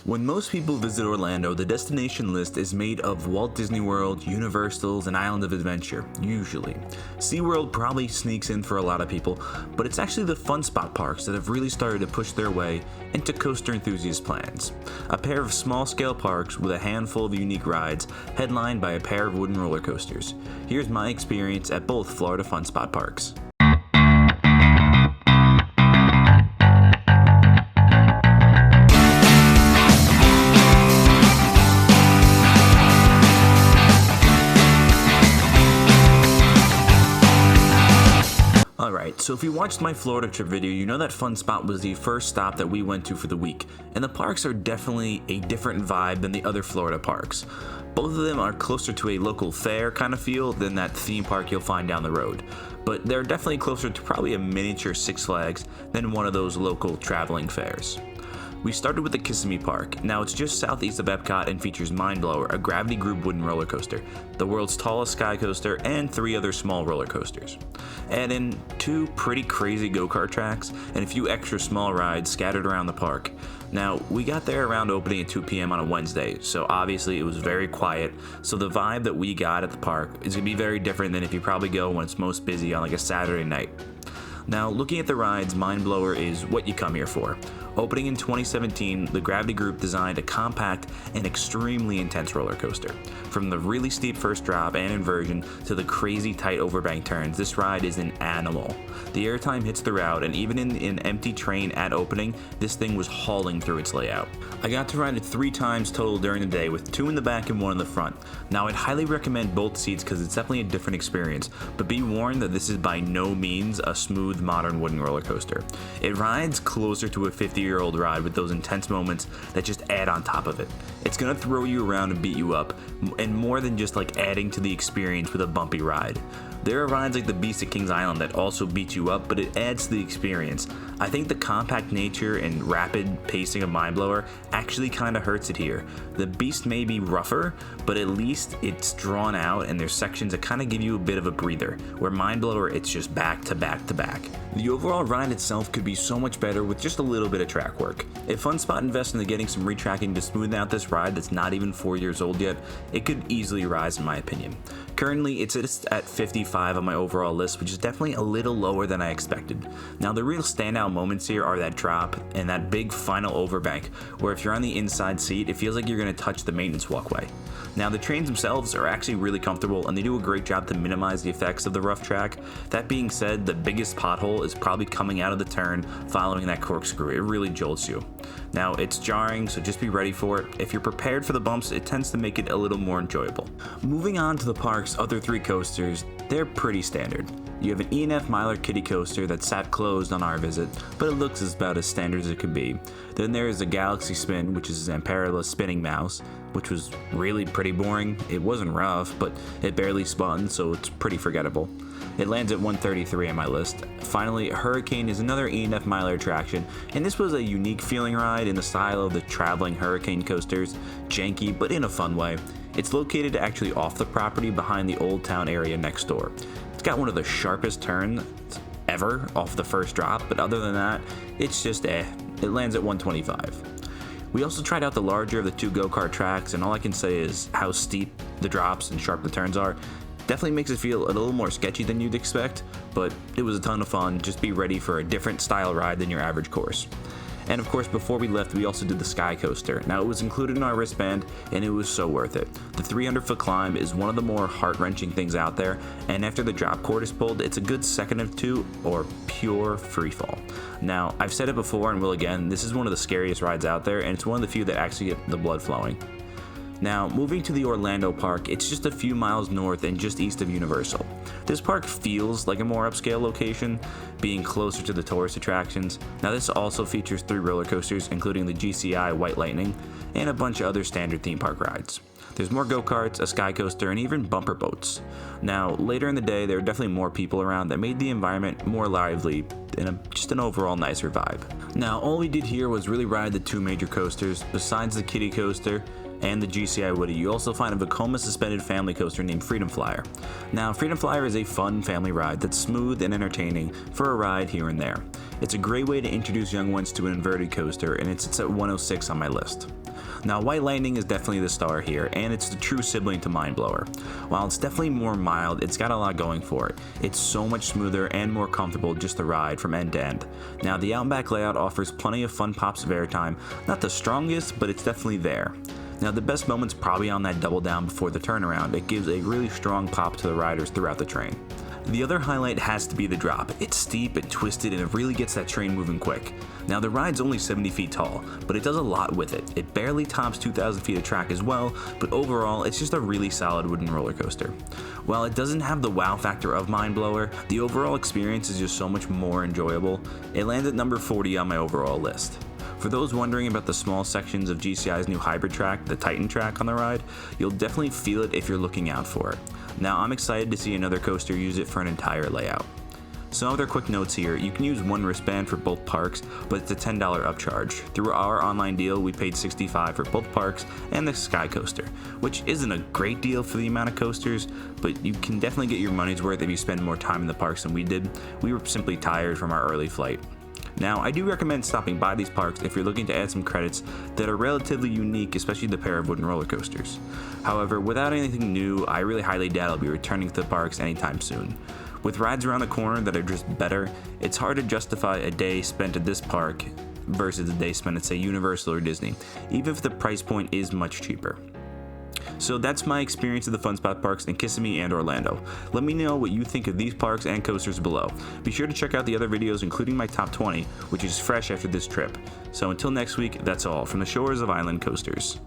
When most people visit Orlando, the destination list is made of Walt Disney World, Universal's, and Island of Adventure, usually. SeaWorld probably sneaks in for a lot of people, but it's actually the fun spot parks that have really started to push their way into coaster enthusiast plans. A pair of small-scale parks with a handful of unique rides, headlined by a pair of wooden roller coasters. Here's my experience at both Florida fun spot parks. Alright, so if you watched my Florida trip video, you know that Fun Spot was the first stop that we went to for the week, and the parks are definitely a different vibe than the other Florida parks. Both of them are closer to a local fair kind of feel than that theme park you'll find down the road, but they're definitely closer to probably a miniature Six Flags than one of those local traveling fairs. We started with the Kissimmee Park. Now it's just southeast of Epcot and features Mindblower, a gravity group wooden roller coaster, the world's tallest sky coaster, and 3 other small roller coasters. Add in 2 pretty crazy go-kart tracks and a few extra small rides scattered around the park. Now, we got there around opening at 2 p.m. on a Wednesday, so obviously it was very quiet, so the vibe that we got at the park is going to be very different than if you probably go when it's most busy on like a Saturday night. Now, looking at the rides, Mindblower is what you come here for. Opening in 2017, the Gravity Group designed a compact and extremely intense roller coaster. From the really steep first drop and inversion to the crazy tight overbank turns, this ride is an animal. The airtime hits throughout, and even in an empty train at opening, this thing was hauling through its layout. I got to ride it 3 times total during the day, with 2 in the back and 1 in the front. Now, I'd highly recommend both seats because it's definitely a different experience, but be warned that this is by no means a smooth modern wooden roller coaster. It rides closer to a 50-year-old ride with those intense moments that just add on top of it. It's gonna throw you around and beat you up, and more than just like adding to the experience with a bumpy ride. There are rides like the Beast at Kings Island that also beat you up, but it adds to the experience. I think the compact nature and rapid pacing of Mindblower actually kind of hurts it here. The Beast may be rougher, but at least it's drawn out and there's sections that kind of give you a bit of a breather, where Mindblower it's just back to back to back. The overall ride itself could be so much better with just a little bit of track work. If Fun Spot invests into getting some retracking to smooth out this ride that's not even 4 years old yet, it could easily rise in my opinion. Currently, it's at 55 on my overall list, which is definitely a little lower than I expected. Now, the real standout moments here are that drop and that big final overbank, where if you're on the inside seat, it feels like you're going to touch the maintenance walkway. Now, the trains themselves are actually really comfortable, and they do a great job to minimize the effects of the rough track. That being said, the biggest pothole is probably coming out of the turn following that corkscrew. It really jolts you. Now, it's jarring, so just be ready for it. If you're prepared for the bumps, it tends to make it a little more enjoyable. Moving on to the park's other 3 coasters, they're pretty standard. You have an E&F Miler kiddie coaster that sat closed on our visit, but it looks about as standard as it could be. Then there is a Galaxy Spin, which is an Zamperla spinning mouse, which was really pretty boring. It wasn't rough, but it barely spun, so it's pretty forgettable. It lands at 133 on my list. Finally, Hurricane is another E&F Miler attraction, and this was a unique feeling ride in the style of the traveling Hurricane coasters, janky but in a fun way. It's located actually off the property behind the Old Town area next door. It's got one of the sharpest turns ever off the first drop, but other than that, it's just It lands at 125. We also tried out the larger of the 2 go-kart tracks, and all I can say is how steep the drops and sharp the turns are. Definitely makes it feel a little more sketchy than you'd expect, but it was a ton of fun. Just be ready for a different style ride than your average course. And of course, before we left, we also did the Sky Coaster. Now, it was included in our wristband, and it was so worth it. The 300-foot climb is one of the more heart-wrenching things out there, and after the drop cord is pulled, it's a good second or 2 or pure freefall. Now, I've said it before and will again, this is one of the scariest rides out there, and it's one of the few that actually get the blood flowing. Now, moving to the Orlando park, it's just a few miles north and just east of Universal. This park feels like a more upscale location, being closer to the tourist attractions. Now, this also features 3 roller coasters, including the GCI White Lightning, and a bunch of other standard theme park rides. There's more go-karts, a sky coaster, and even bumper boats. Now, later in the day, there were definitely more people around that made the environment more lively and just an overall nicer vibe. Now, all we did here was really ride the 2 major coasters. Besides the kiddie coaster and the GCI Woody, you also find a Vekoma suspended family coaster named Freedom Flyer. Now, Freedom Flyer is a fun family ride that's smooth and entertaining for a ride here and there. It's a great way to introduce young ones to an inverted coaster, and it sits at 106 on my list. Now, White Lightning is definitely the star here, and it's the true sibling to Mindblower. While it's definitely more mild, it's got a lot going for it. It's so much smoother and more comfortable just to ride from end to end. Now, the out and back layout offers plenty of fun pops of airtime, not the strongest, but it's definitely there. Now, the best moment's probably on that double down before the turnaround. It gives a really strong pop to the riders throughout the train. The other highlight has to be the drop. It's steep and twisted, and it really gets that train moving quick. Now, the ride's only 70 feet tall, but it does a lot with it. It barely tops 2,000 feet of track as well, but overall, it's just a really solid wooden roller coaster. While it doesn't have the wow factor of Mindblower, the overall experience is just so much more enjoyable. It lands at number 40 on my overall list. For those wondering about the small sections of GCI's new hybrid track, the Titan track on the ride, you'll definitely feel it if you're looking out for it. Now, I'm excited to see another coaster use it for an entire layout. Some other quick notes here: you can use one wristband for both parks, but it's a $10 upcharge. Through our online deal, we paid $65 for both parks and the Sky Coaster, which isn't a great deal for the amount of coasters, but you can definitely get your money's worth if you spend more time in the parks than we did. We were simply tired from our early flight. Now, I do recommend stopping by these parks if you're looking to add some credits that are relatively unique, especially the pair of wooden roller coasters. However, without anything new, I really highly doubt I'll be returning to the parks anytime soon. With rides around the corner that are just better, it's hard to justify a day spent at this park versus a day spent at, say, Universal or Disney, even if the price point is much cheaper. So that's my experience of the Fun Spot parks in Kissimmee and Orlando. Let me know what you think of these parks and coasters below. Be sure to check out the other videos, including my top 20, which is fresh after this trip. So until next week, that's all from the shores of Island Coasters.